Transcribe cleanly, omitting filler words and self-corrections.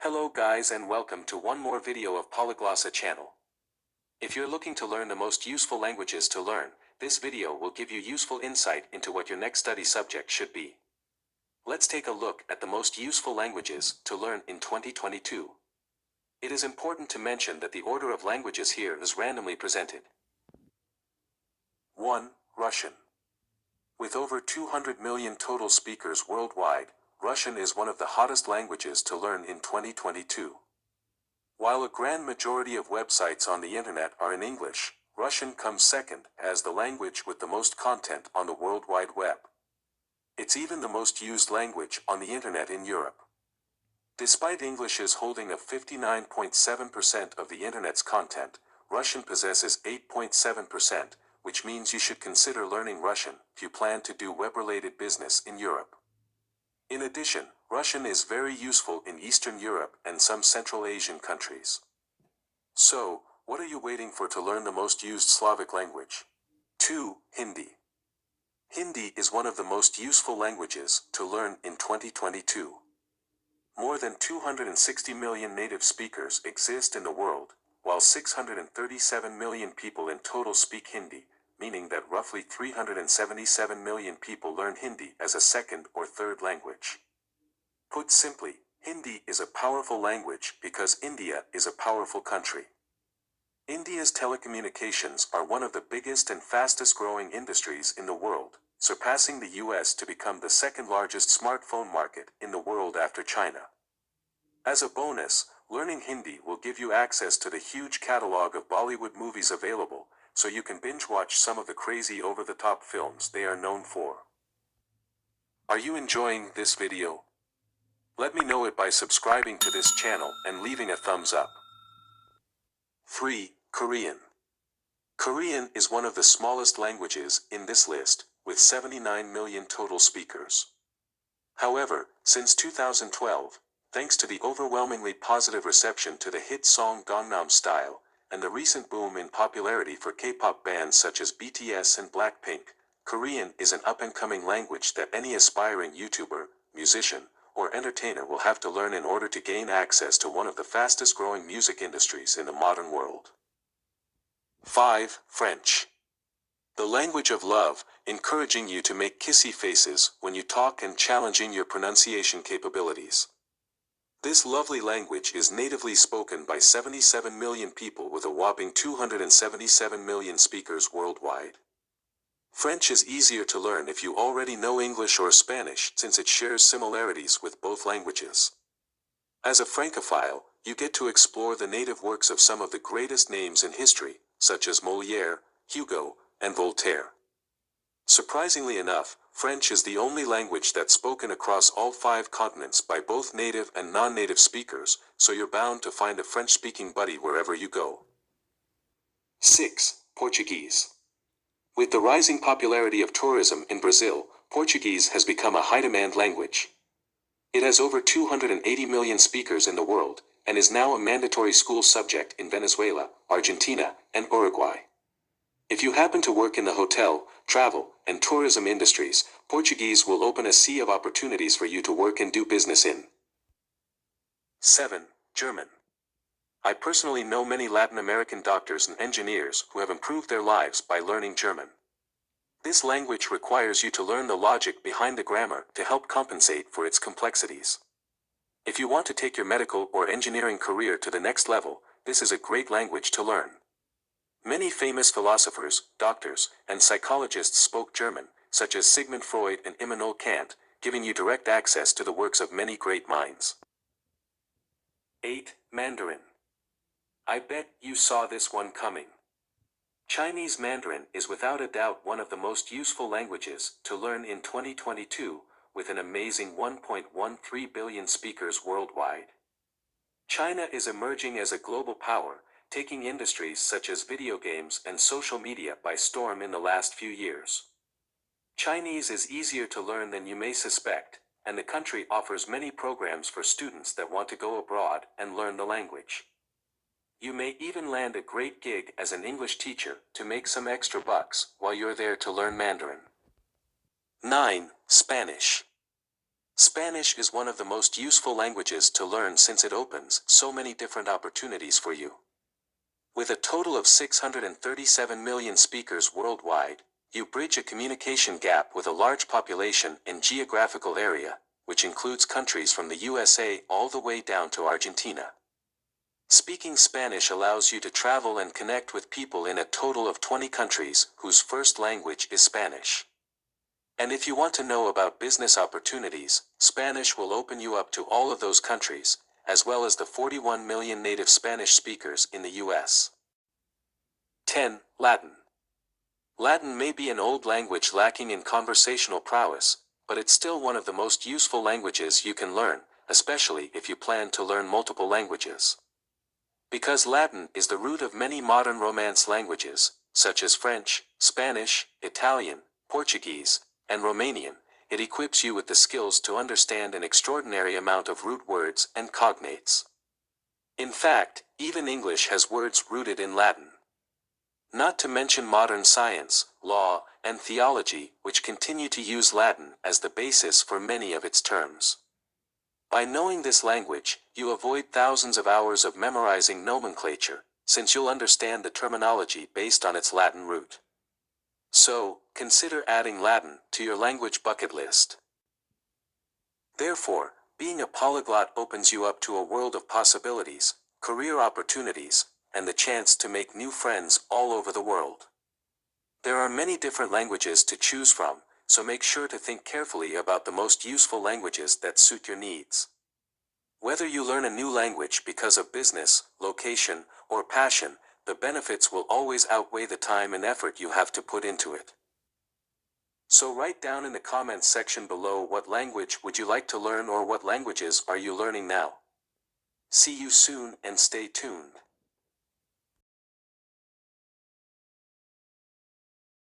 Hello guys and welcome to one more video of Polyglossa channel. If you're looking to learn the most useful languages to learn, this video will give you useful insight into what your next study subject should be. Let's take a look at the most useful languages to learn in 2022. It is important to mention that the order of languages here is randomly presented. 1. Russian. With over 200 million total speakers worldwide, Russian is one of the hottest languages to learn in 2022. While a grand majority of websites on the internet are in English, Russian comes second as the language with the most content on the World Wide Web. It's even the most used language on the internet in Europe. Despite English's holding of 59.7% of the internet's content, Russian possesses 8.7%, which means you should consider learning Russian if you plan to do web-related business in Europe. In addition, Russian is very useful in Eastern Europe and some Central Asian countries. So, what are you waiting for to learn the most used Slavic language? 2. Hindi. Hindi is one of the most useful languages to learn in 2022. More than 260 million native speakers exist in the world, while 637 million people in total speak Hindi, meaning that roughly 377 million people learn Hindi as a second or third language. Put simply, Hindi is a powerful language because India is a powerful country. India's telecommunications are one of the biggest and fastest growing industries in the world, surpassing the US to become the second largest smartphone market in the world after China. As a bonus, learning Hindi will give you access to the huge catalog of Bollywood movies available, so you can binge-watch some of the crazy over-the-top films they are known for. Are you enjoying this video? Let me know it by subscribing to this channel and leaving a thumbs up. 3. Korean. Korean is one of the smallest languages in this list, with 79 million total speakers. However, since 2012, thanks to the overwhelmingly positive reception to the hit song Gangnam Style, and the recent boom in popularity for K-pop bands such as BTS and Blackpink, Korean is an up-and-coming language that any aspiring YouTuber, musician, or entertainer will have to learn in order to gain access to one of the fastest-growing music industries in the modern world. 5. French. The language of love, encouraging you to make kissy faces when you talk and challenging your pronunciation capabilities. This lovely language is natively spoken by 77 million people with a whopping 277 million speakers worldwide. French is easier to learn if you already know English or Spanish since it shares similarities with both languages. As a Francophile, you get to explore the native works of some of the greatest names in history, such as Molière, Hugo, and Voltaire. Surprisingly enough, French is the only language that's spoken across all 5 continents by both native and non-native speakers, so you're bound to find a French-speaking buddy wherever you go. 6. Portuguese. With the rising popularity of tourism in Brazil, Portuguese has become a high-demand language. It has over 280 million speakers in the world, and is now a mandatory school subject in Venezuela, Argentina, and Uruguay. If you happen to work in the hotel, travel, and tourism industries, Portuguese will open a sea of opportunities for you to work and do business in. 7. German. I personally know many Latin American doctors and engineers who have improved their lives by learning German. This language requires you to learn the logic behind the grammar to help compensate for its complexities. If you want to take your medical or engineering career to the next level, this is a great language to learn. Many famous philosophers, doctors, and psychologists spoke German, such as Sigmund Freud and Immanuel Kant, giving you direct access to the works of many great minds. 8. Mandarin. I bet you saw this one coming. Chinese Mandarin is without a doubt one of the most useful languages to learn in 2022, with an amazing 1.13 billion speakers worldwide. China is emerging as a global power, taking industries such as video games and social media by storm in the last few years. Chinese is easier to learn than you may suspect, and the country offers many programs for students that want to go abroad and learn the language. You may even land a great gig as an English teacher to make some extra bucks while you're there to learn Mandarin. 9. Spanish. Spanish is one of the most useful languages to learn since it opens so many different opportunities for you. With a total of 637 million speakers worldwide, you bridge a communication gap with a large population and geographical area, which includes countries from the USA all the way down to Argentina. Speaking Spanish allows you to travel and connect with people in a total of 20 countries whose first language is Spanish. And if you want to know about business opportunities, Spanish will open you up to all of those countries, as well as the 41 million native Spanish speakers in the US. 10. Latin. Latin may be an old language lacking in conversational prowess, but it's still one of the most useful languages you can learn, especially if you plan to learn multiple languages. Because Latin is the root of many modern Romance languages, such as French, Spanish, Italian, Portuguese, and Romanian, it equips you with the skills to understand an extraordinary amount of root words and cognates. In fact, even English has words rooted in Latin. Not to mention modern science, law, and theology, which continue to use Latin as the basis for many of its terms. By knowing this language, you avoid thousands of hours of memorizing nomenclature, since you'll understand the terminology based on its Latin root. So, consider adding Latin to your language bucket list. Therefore, being a polyglot opens you up to a world of possibilities, career opportunities, and the chance to make new friends all over the world. There are many different languages to choose from, so make sure to think carefully about the most useful languages that suit your needs. Whether you learn a new language because of business, location, or passion, the benefits will always outweigh the time and effort you have to put into it. So write down in the comments section below what language would you like to learn or what languages are you learning now. See you soon and stay tuned.